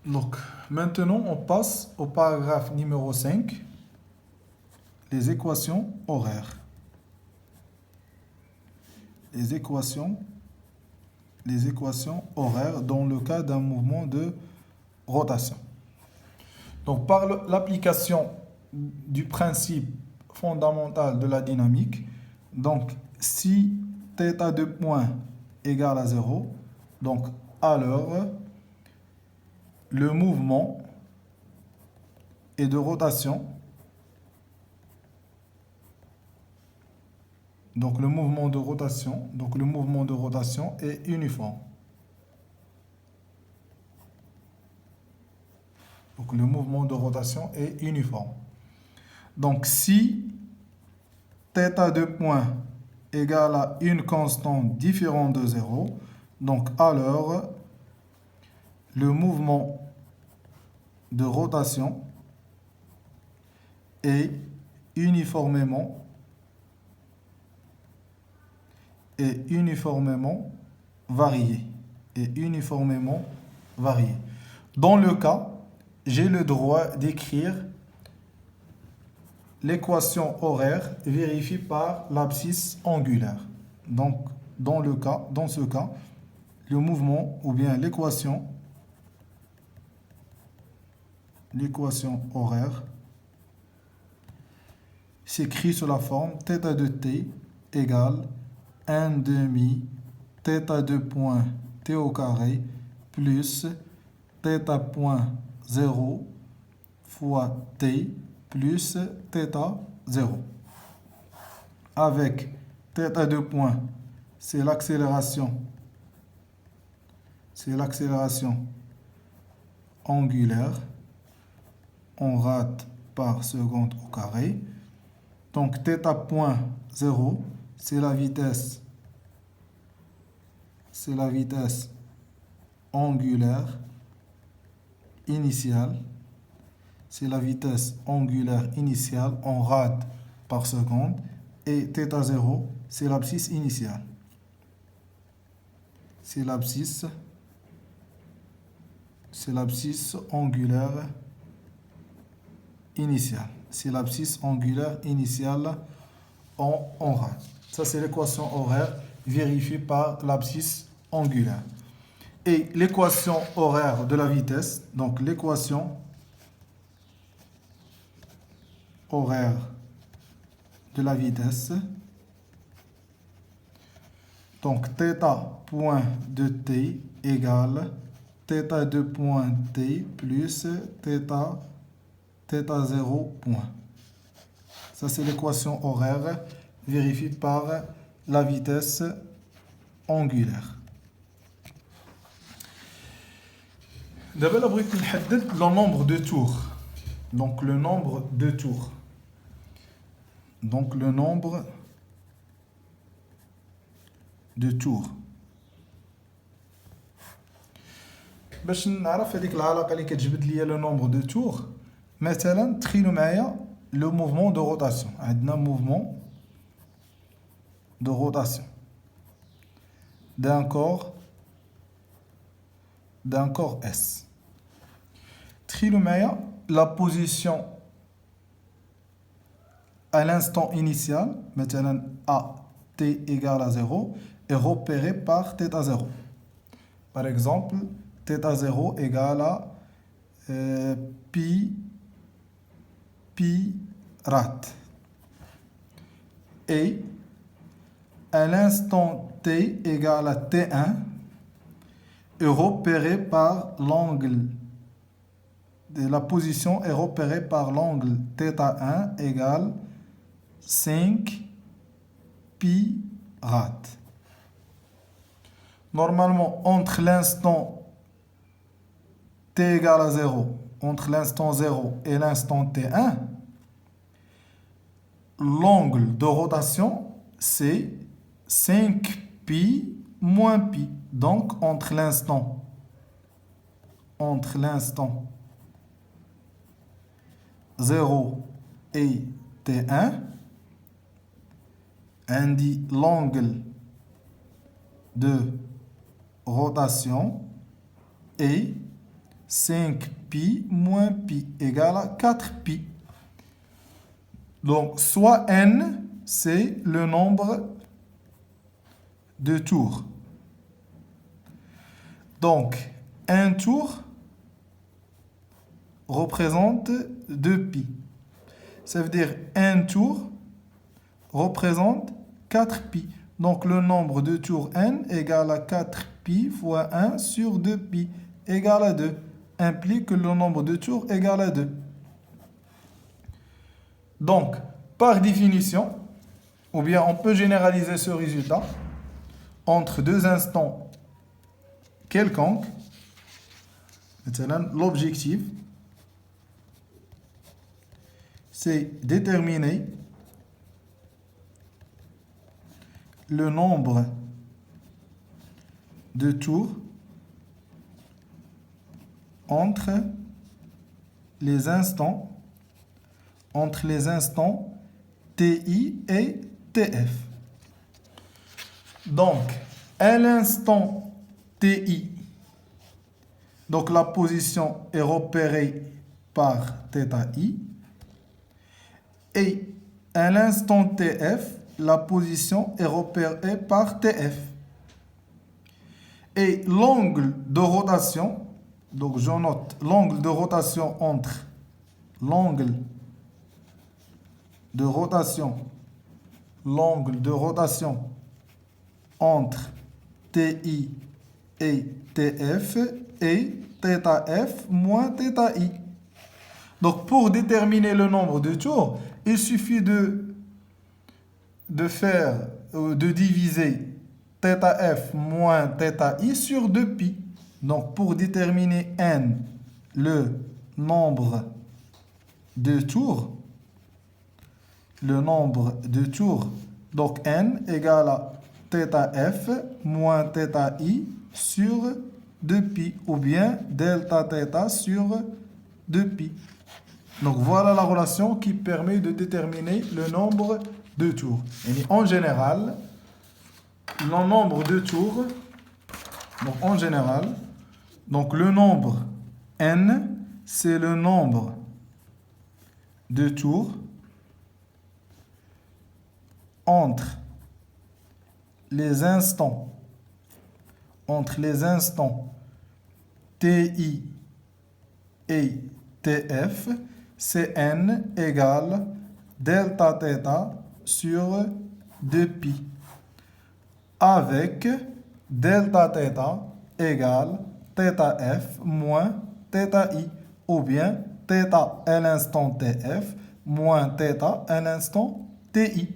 Donc, maintenant, on passe au paragraphe numéro 5, les équations horaires. Les équations horaires dans le cas d'un mouvement de rotation. Donc, par l'application du principe fondamental de la dynamique, donc si θ de point égale à 0, donc alors le mouvement est de rotation. Donc le mouvement de rotation est uniforme. Donc le mouvement de rotation est uniforme. Donc si θ de point égale à une constante différente de 0, donc alors le mouvement de rotation est uniformément varié. Dans le cas, j'ai le droit d'écrire l'équation horaire vérifiée par l'abscisse angulaire. Donc, dans ce cas, le mouvement ou bien l'équation horaire s'écrit sous la forme θ de t égale 1 demi θ de point t au carré plus θ point 0 fois t plus θ0. Avec θ de point, c'est l'accélération angulaire en rate par seconde au carré. Donc θ point 0, c'est la vitesse angulaire initiale. C'est la vitesse angulaire initiale en rad par seconde. Et θ0, c'est l'abscisse initiale. C'est l'abscisse angulaire initiale. C'est l'abscisse angulaire initiale en rad. Ça, c'est l'équation horaire vérifiée par l'abscisse angulaire. Et l'équation horaire de la vitesse, donc l'équation horaire de la vitesse, donc θ point de t égale θ de point t plus θ0 point. Ça, c'est l'équation horaire vérifiée par la vitesse angulaire. D'abord, on va le nombre de tours. Donc, le nombre de tours. باش نعرف هذيك العلاقه اللي كتجبد لي لو نومبر دو تور مثلا تخيلوا معايا لو موفمون دو روتاسيون عندنا موفمون دو روتاسيون d'un corps S. تخيلوا معايا la position à l'instant initial مثلا à t égale à 0 est repérée par θ0. Par exemple, θ0 égale à pi rad. Et à l'instant t égale à t1 est repérée par l'angle. La position est repérée par l'angle θ1 égale 5 pi rad. Normalement, entre l'instant t égale à 0, entre l'instant 0 et l'instant t1, l'angle de rotation, c'est 5 pi moins pi. Donc, entre l'instant 0 et t1, on dit l'angle de rotation est 5pi moins pi égale à 4pi. Donc, soit n, c'est le nombre de tours. Donc, un tour représente 2pi. Ça veut dire un tour représente 4pi. Donc, le nombre de tours n égale à 4pi fois 1 sur 2pi égale à 2. Implique que le nombre de tours égale à 2. Donc, par définition, ou bien on peut généraliser ce résultat entre deux instants quelconques. Maintenant, l'objectif, c'est déterminer le nombre de tours entre les instants TI et TF. Donc, à l'instant TI, donc la position est repérée par θi, et à l'instant TF, la position est repérée par TF. Et l'angle de rotation, donc je note l'angle de rotation entre l'angle de rotation entre TI et TF est θf moins θi. Donc pour déterminer le nombre de tours, il suffit de diviser θf moins θi sur 2pi. Donc pour déterminer n, le nombre de tours, donc n égale à θf moins θi sur 2pi, ou bien delta θ sur 2pi. Donc voilà la relation qui permet de déterminer le nombre de tours. Et en général, le nombre de tours, donc le nombre n, c'est le nombre de tours entre les instants TI et TF, c'est n égale delta θ sur 2pi, avec delta θ égale θf moins θi, ou bien θ à l'instant TF moins θ à l'instant TI.